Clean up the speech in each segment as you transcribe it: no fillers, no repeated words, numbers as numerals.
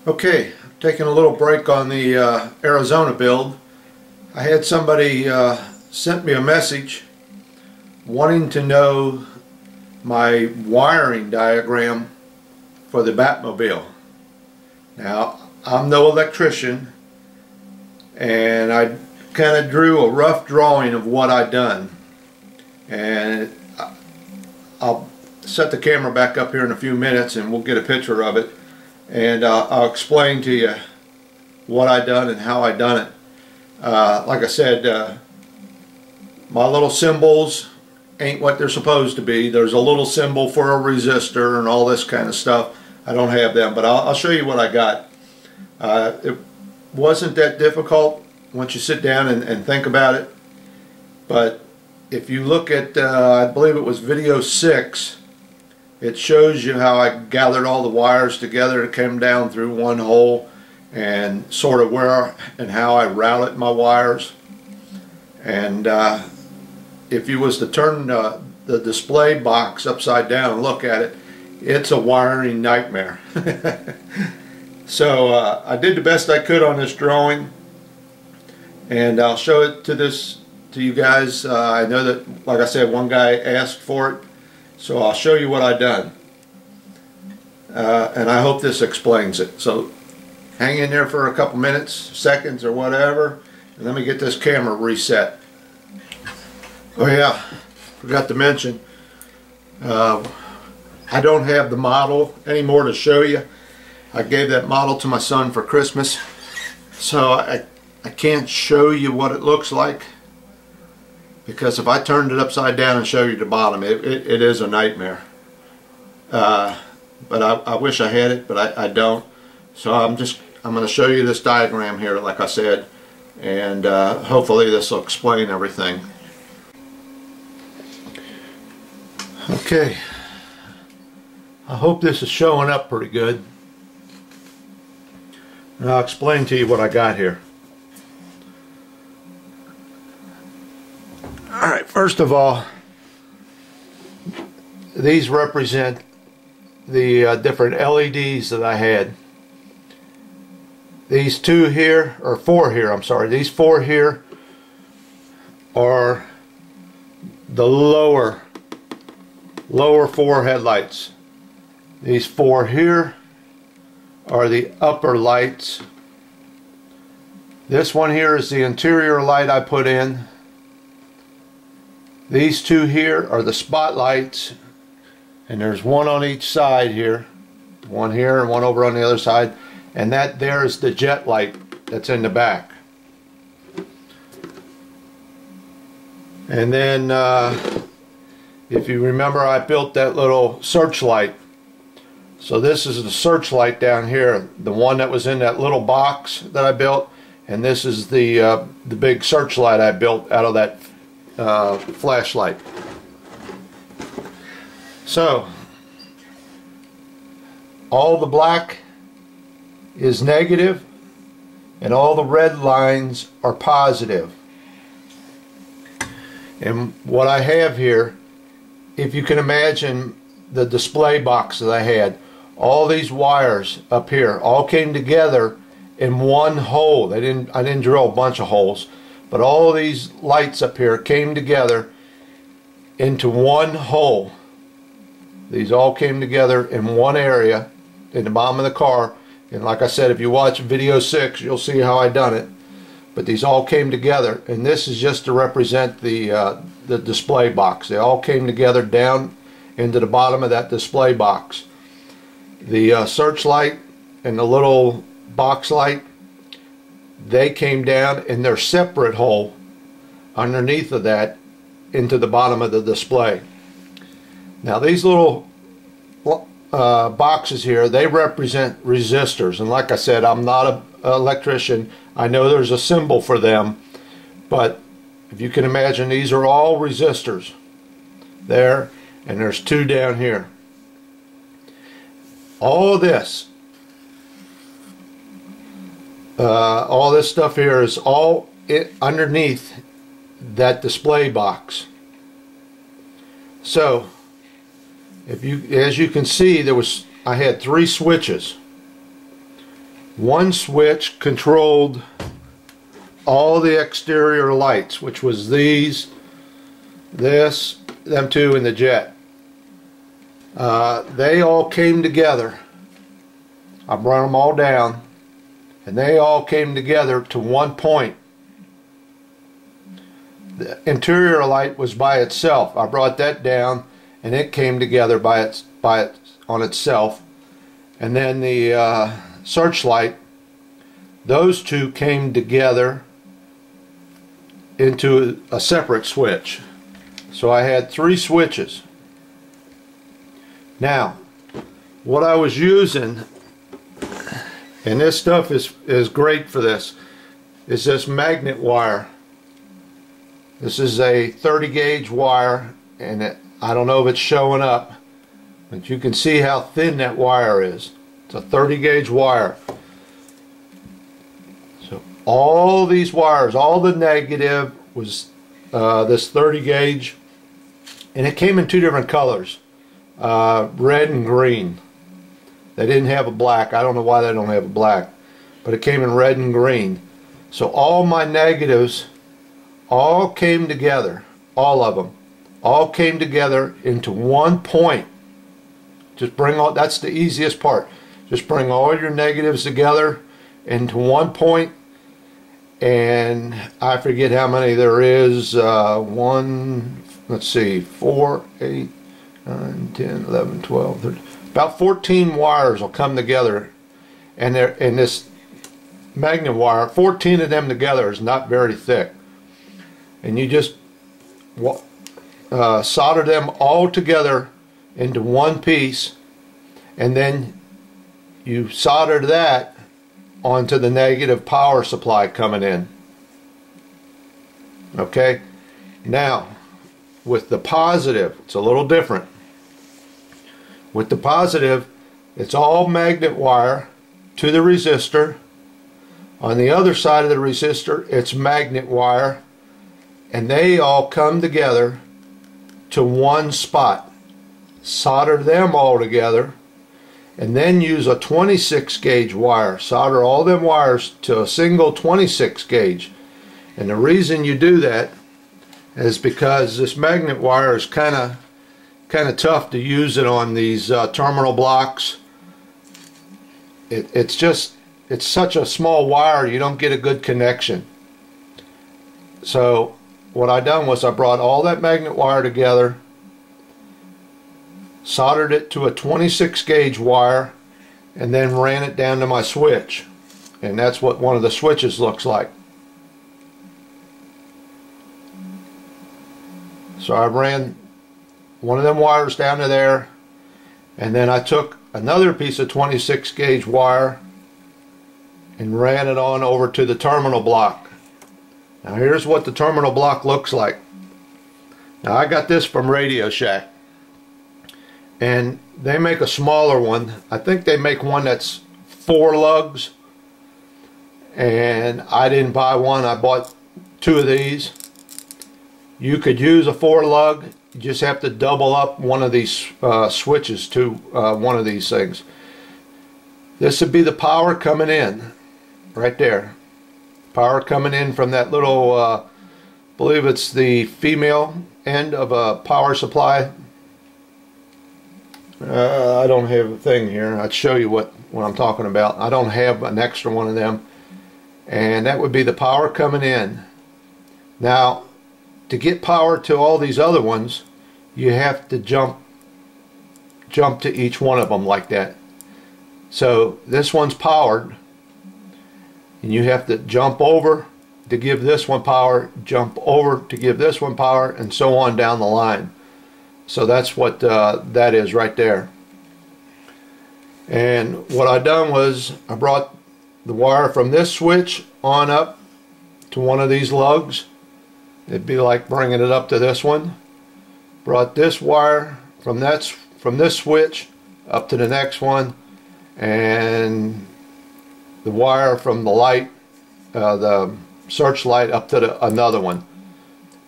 Okay, taking a little break on the Arizona build. I had somebody sent me a message wanting to know my wiring diagram for the Batmobile. Now, I'm no electrician, and I kind of drew a rough drawing of what I'd done. And I'll set the camera back up here in a few minutes and we'll get a picture of it. And I'll explain to you what I done and how I done it. Like I said, my little symbols ain't what they're supposed to be. There's a little symbol for a resistor and all this kind of stuff. I don't have them, but I'll show you what I got. It wasn't that difficult once you sit down and think about it. But if you look at, I believe it was video 6, it shows you how I gathered all the wires together to come down through one hole, and sort of where and how I routed my wires. And if you was to turn the display box upside down and look at it, it's a wiring nightmare. So I did the best I could on this drawing, and I'll show it to you guys. I know that, like I said, one guy asked for it, so I'll show you what I done, and I hope this explains it. So hang in there for a couple minutes, seconds or whatever, and let me get this camera reset. Oh yeah, forgot to mention, I don't have the model anymore to show you. I gave that model to my son for Christmas, so I can't show you what it looks like, because if I turned it upside down and show you the bottom, it is a nightmare. But I wish I had it, but I don't. So I'm going to show you this diagram here, like I said, and hopefully this will explain everything. Okay, I hope this is showing up pretty good. And I'll explain to you what I got here. Alright, first of all, these represent the different LEDs that I had. These two here, or four here, I'm sorry, these four here are the lower four headlights. These four here are the upper lights. This one here is the interior light I put in. These two here are the spotlights, and there's one on each side here, one here and one over on the other side, and that there is the jet light that's in the back. And then if you remember, I built that little searchlight. So this is the searchlight down here, the one that was in that little box that I built, and this is the big searchlight I built out of that flashlight. So all the black is negative and all the red lines are positive. And what I have here, if you can imagine the display box that I had, all these wires up here all came together in one hole. I didn't drill a bunch of holes, but all these lights up here came together into one hole. These all came together in one area in the bottom of the car, and like I said, if you watch video 6, you'll see how I done it. But these all came together, and this is just to represent the display box. They all came together down into the bottom of that display box. The searchlight and the little box light, they came down in their separate hole underneath of that into the bottom of the display. Now these little boxes here, they represent resistors, and like I said, I'm not an electrician. I know there's a symbol for them, but if you can imagine, these are all resistors there, and there's two down here. All this stuff here is all underneath that display box. So if you, as you can see, I had 3 switches. one switch controlled all the exterior lights, which was these, this, them two, and the jet. They all came together. I brought them all down, and they all came together to one point. The interior light was by itself. I brought that down, and it came together on itself. And then the searchlight, those two came together into a separate switch. So I had 3 switches. Now, what I was using, and this stuff is great for this, is this magnet wire. This is a 30 gauge wire, and I don't know if it's showing up, but you can see how thin that wire is. It's a 30 gauge wire. So all these wires, all the negative was this 30 gauge, and it came in 2 different colors, red and green. They didn't have a black. I don't know why they don't have a black, but it came in red and green. So all my negatives all came together, all of them, all came together into one point. Just bring all, that's the easiest part. Just bring all your negatives together into one point, and I forget how many there is. Let's see, 4, 8, 9, 10, 11, 12, 13. About 14 wires will come together, and they're in this magnet wire. 14 of them together is not very thick, and you just solder them all together into one piece, and then you solder that onto the negative power supply coming in. Okay, now with the positive, it's a little different. With the positive, it's all magnet wire to the resistor. On the other side of the resistor, it's magnet wire, and they all come together to one spot. Solder them all together, and then use a 26 gauge wire. Solder all them wires to a single 26 gauge. And the reason you do that is because this magnet wire is kind of tough to use it on these terminal blocks. It's such a small wire, you don't get a good connection. So what I done was I brought all that magnet wire together, soldered it to a 26 gauge wire, and then ran it down to my switch. And that's what one of the switches looks like. So I ran one of them wires down to there, and then I took another piece of 26 gauge wire and ran it on over to the terminal block. Now here's what the terminal block looks like. Now I got this from Radio Shack, and they make a smaller one. I think they make one that's 4 lugs, and I didn't buy one. I bought 2 of these. You could use a 4 lug. You just have to double up one of these switches to one of these things. This would be the power coming in right there. Power coming in from that little, I believe it's the female end of a power supply. I don't have a thing here. I'd show you what I'm talking about. I don't have an extra one of them. And that would be the power coming in. Now, to get power to all these other ones, you have to jump to each one of them like that. So this one's powered, and you have to jump over to give this one power, jump over to give this one power, and so on down the line. So that's what that is right there. And what I done was I brought the wire from this switch on up to one of these lugs. It'd be like bringing it up to this one. Brought this wire from this switch up to the next one, and the wire from the light, the searchlight, up to another one.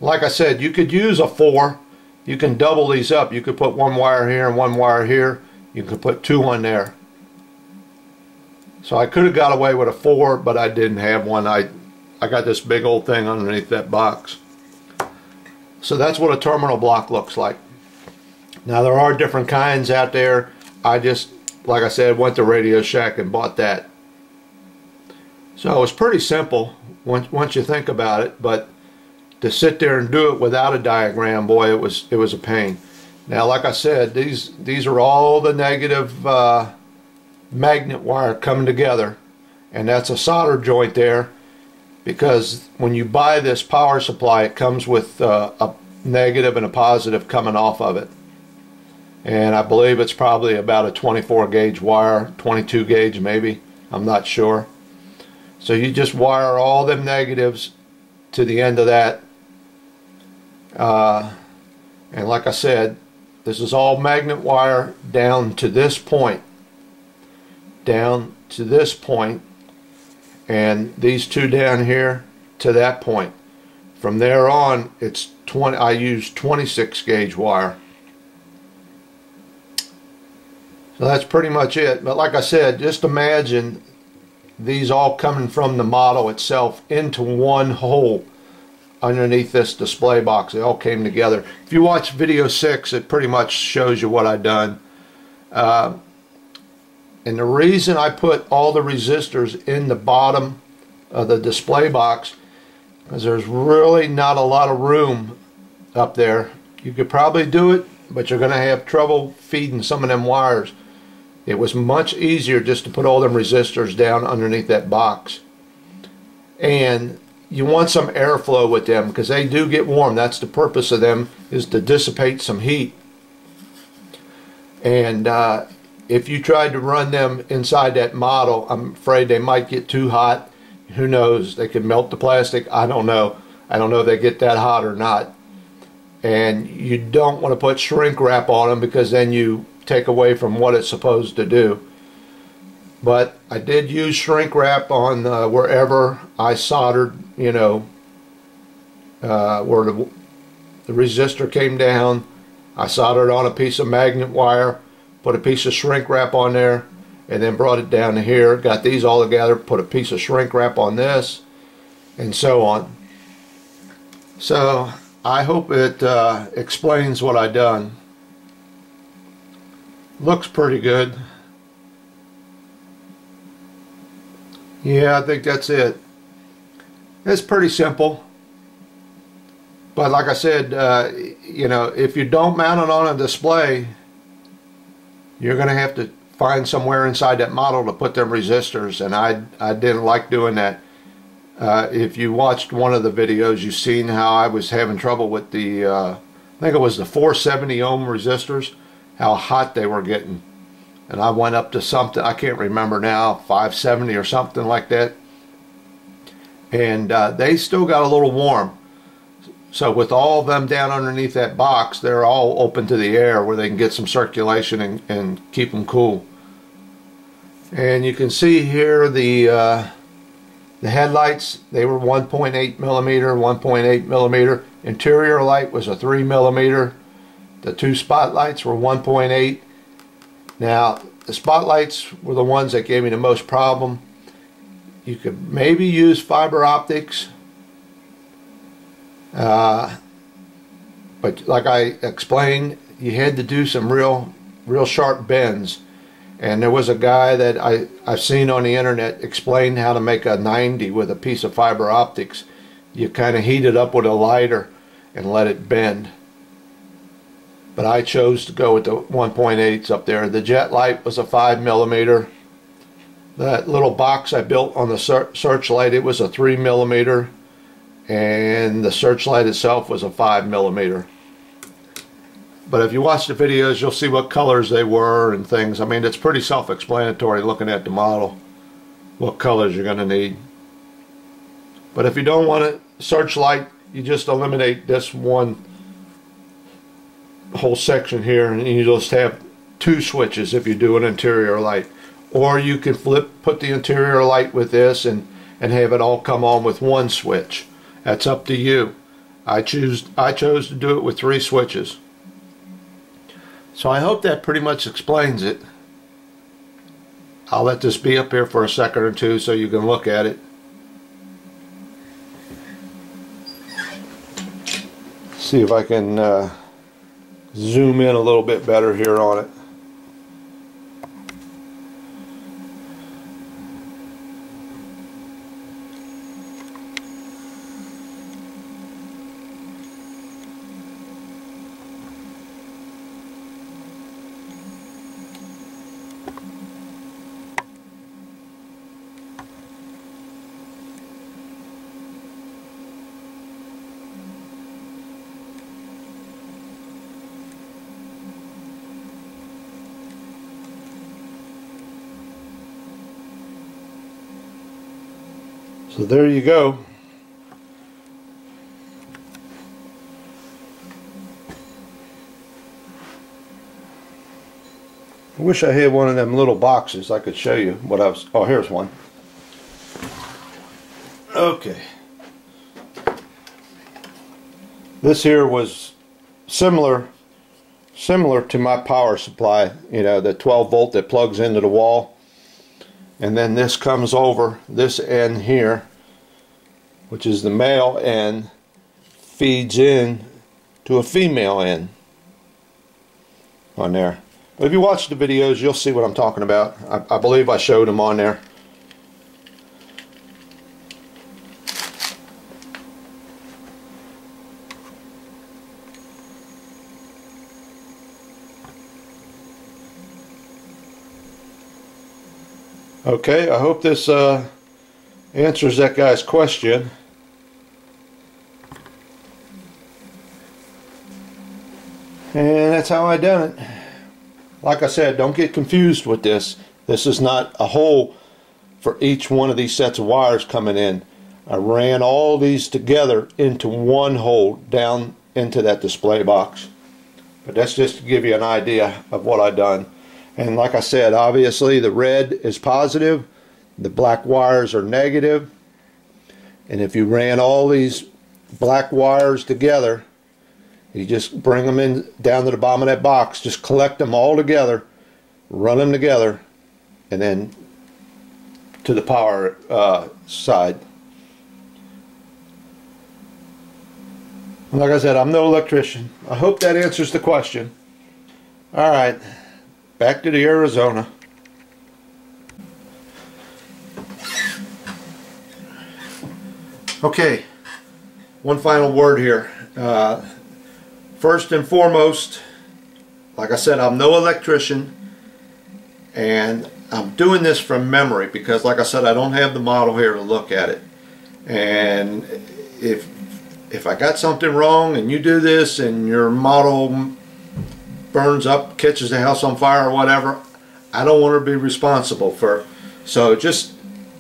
Like I said, you could use a 4. You can double these up. You could put one wire here and one wire here. You could put 2 on there. So I could have got away with a 4, but I didn't have one. I got this big old thing underneath that box. So that's what a terminal block looks like. Now there are different kinds out there. I just, like I said, went to Radio Shack and bought that. So it was pretty simple once you think about it, but to sit there and do it without a diagram, boy, it was a pain. Now, like I said, these are all the negative magnet wire coming together, and that's a solder joint there, because when you buy this power supply, it comes with a negative and a positive coming off of it. And I believe it's probably about a 24 gauge wire, 22 gauge maybe, I'm not sure. So you just wire all them negatives to the end of that. And like I said, this is all magnet wire down to this point. Down to this point. And these two down here to that point. From there on, it's 20. I use 26 gauge wire. So that's pretty much it. But like I said, just imagine these all coming from the model itself into one hole underneath this display box. They all came together. If you watch video 6, it pretty much shows you what I've done. And the reason I put all the resistors in the bottom of the display box, because there's really not a lot of room up there. You could probably do it, but you're going to have trouble feeding some of them wires. It was much easier just to put all them resistors down underneath that box. And you want some airflow with them, because they do get warm. That's the purpose of them, is to dissipate some heat. And if you tried to run them inside that model, I'm afraid they might get too hot. Who knows? They could melt the plastic. I don't know. I don't know if they get that hot or not. And you don't want to put shrink wrap on them, because then you take away from what it's supposed to do. But I did use shrink wrap on wherever I soldered, you know, where the resistor came down. I soldered on a piece of magnet wire, put a piece of shrink wrap on there, and then brought it down to here. Got these all together, put a piece of shrink wrap on this, and so on. So I hope it explains what I done. Looks pretty good. Yeah, I think that's it. It's pretty simple. But like I said, you know, if you don't mount it on a display, you're going to have to find somewhere inside that model to put them resistors, and I didn't like doing that. If you watched one of the videos, you've seen how I was having trouble with the, I think it was the 470 ohm resistors, how hot they were getting. And I went up to something, I can't remember now, 570 or something like that. And they still got a little warm. So with all of them down underneath that box, they're all open to the air where they can get some circulation and keep them cool. And you can see here the headlights, they were 1.8 millimeter, 1.8 millimeter. Interior light was a 3 millimeter. The two spotlights were 1.8. Now, the spotlights were the ones that gave me the most problem. You could maybe use fiber optics. But like I explained, you had to do some real sharp bends. And there was a guy that I've seen on the internet explain how to make a 90 with a piece of fiber optics. You kind of heat it up with a lighter and let it bend. But I chose to go with the 1.8s up there. The jet light was a 5 millimeter. That little box I built on the searchlight, it was a 3 millimeter. And the searchlight itself was a 5 millimeter. But if you watch the videos, you'll see what colors they were and things. I mean, it's pretty self-explanatory looking at the model, what colors you're going to need. But if you don't want a searchlight, you just eliminate this one whole section here, and you just have two switches if you do an interior light. Or you can put the interior light with this and have it all come on with one switch. That's up to you. I chose to do it with 3 switches. So I hope that pretty much explains it. I'll let this be up here for a second or two so you can look at it. See if I can zoom in a little bit better here on it. So there you go. I wish I had one of them little boxes I could show you what I was. Oh, here's one. Okay. This here was similar to my power supply, you know, the 12 volt that plugs into the wall. And then this comes over this end here, which is the male end, feeds in to a female end on there. But if you watch the videos, you'll see what I'm talking about. I believe I showed them on there. Okay, I hope this answers that guy's question. And that's how I done it. Like I said, don't get confused with this. This is not a hole for each one of these sets of wires coming in. I ran all these together into one hole down into that display box. But that's just to give you an idea of what I've done. And like I said, obviously the red is positive, the black wires are negative, and if you ran all these black wires together, you just bring them in down to the bottom of that box, just collect them all together, run them together, and then to the power side. And like I said, I'm no electrician. I hope that answers the question. Alright. Back to the Arizona. Okay, one final word here. First and foremost, like I said, I'm no electrician, and I'm doing this from memory because, like I said, I don't have the model here to look at it. And if I got something wrong and you do this and your model burns up, catches the house on fire or whatever, I don't want to be responsible for. So just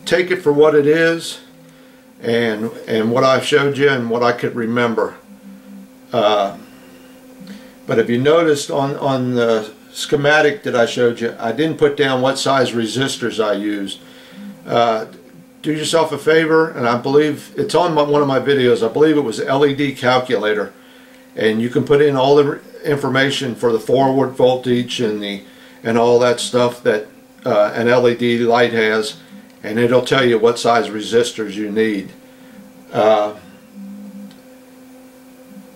take it for what it is and what I've showed you and what I could remember. But if you noticed on the schematic that I showed you, I didn't put down what size resistors I used. Do yourself a favor, and I believe it's on one of my videos. I believe it was LED calculator, and you can put in all the information for the forward voltage and all that stuff that an LED light has, and it'll tell you what size resistors you need.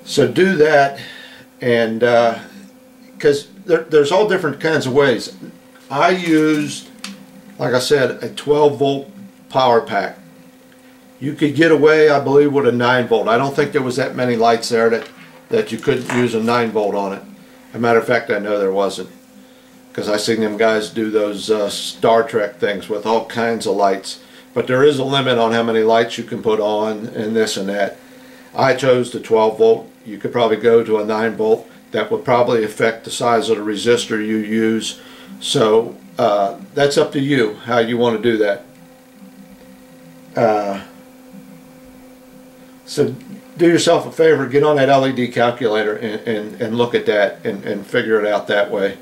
So do that, and because there's all different kinds of ways. I used, like I said, a 12 volt power pack. You could get away, I believe, with a 9 volt. I don't think there was that many lights there that you couldn't use a 9 volt on it. As a matter of fact, I know there wasn't, because I seen them guys do those Star Trek things with all kinds of lights. But there is a limit on how many lights you can put on and this and that. I chose the 12 volt. You could probably go to a 9 volt. That would probably affect the size of the resistor you use. So that's up to you how you want to do that. So do yourself a favor, get on that LED calculator and look at that and figure it out that way.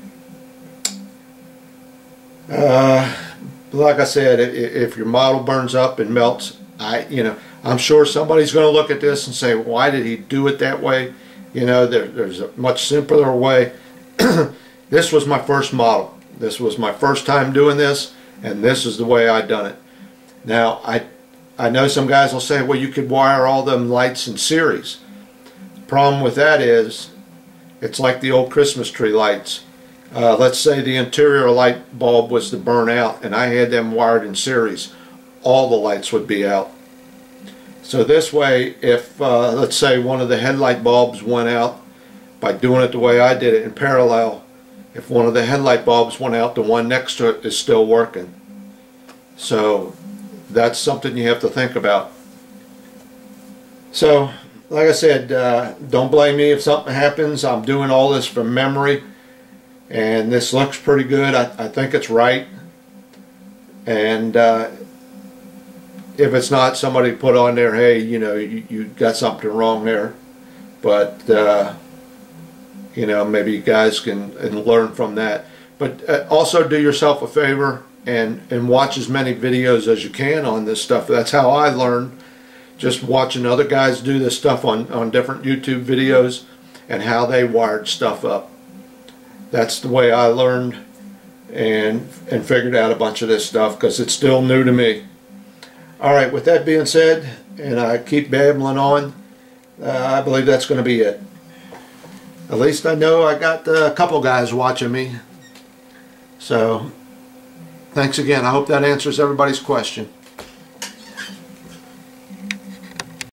Like I said, if your model burns up and melts, I'm sure somebody's going to look at this and say, why did he do it that way? You know, there's a much simpler way. This was my first model. This was my first time doing this, and this is the way I done it. Now I know some guys will say, well, you could wire all them lights in series. The problem with that is it's like the old Christmas tree lights. Let's say the interior light bulb was to burn out and I had them wired in series. All the lights would be out. So this way, if let's say one of the headlight bulbs went out, by doing it the way I did it in parallel, if one of the headlight bulbs went out, the one next to it is still working. So that's something you have to think about. So like I said, don't blame me if something happens. I'm doing all this from memory, and this looks pretty good. I think it's right, and if it's not, somebody put on there, hey, you know, you got something wrong there. But you know, maybe you guys can learn from that. But also do yourself a favor and watch as many videos as you can on this stuff. That's how I learned, just watching other guys do this stuff on different YouTube videos and how they wired stuff up. That's the way I learned and figured out a bunch of this stuff, because it's still new to me. Alright, with that being said, and I keep babbling on, I believe that's going to be it. At least I know I got a couple guys watching me. So, thanks again. I hope that answers everybody's question.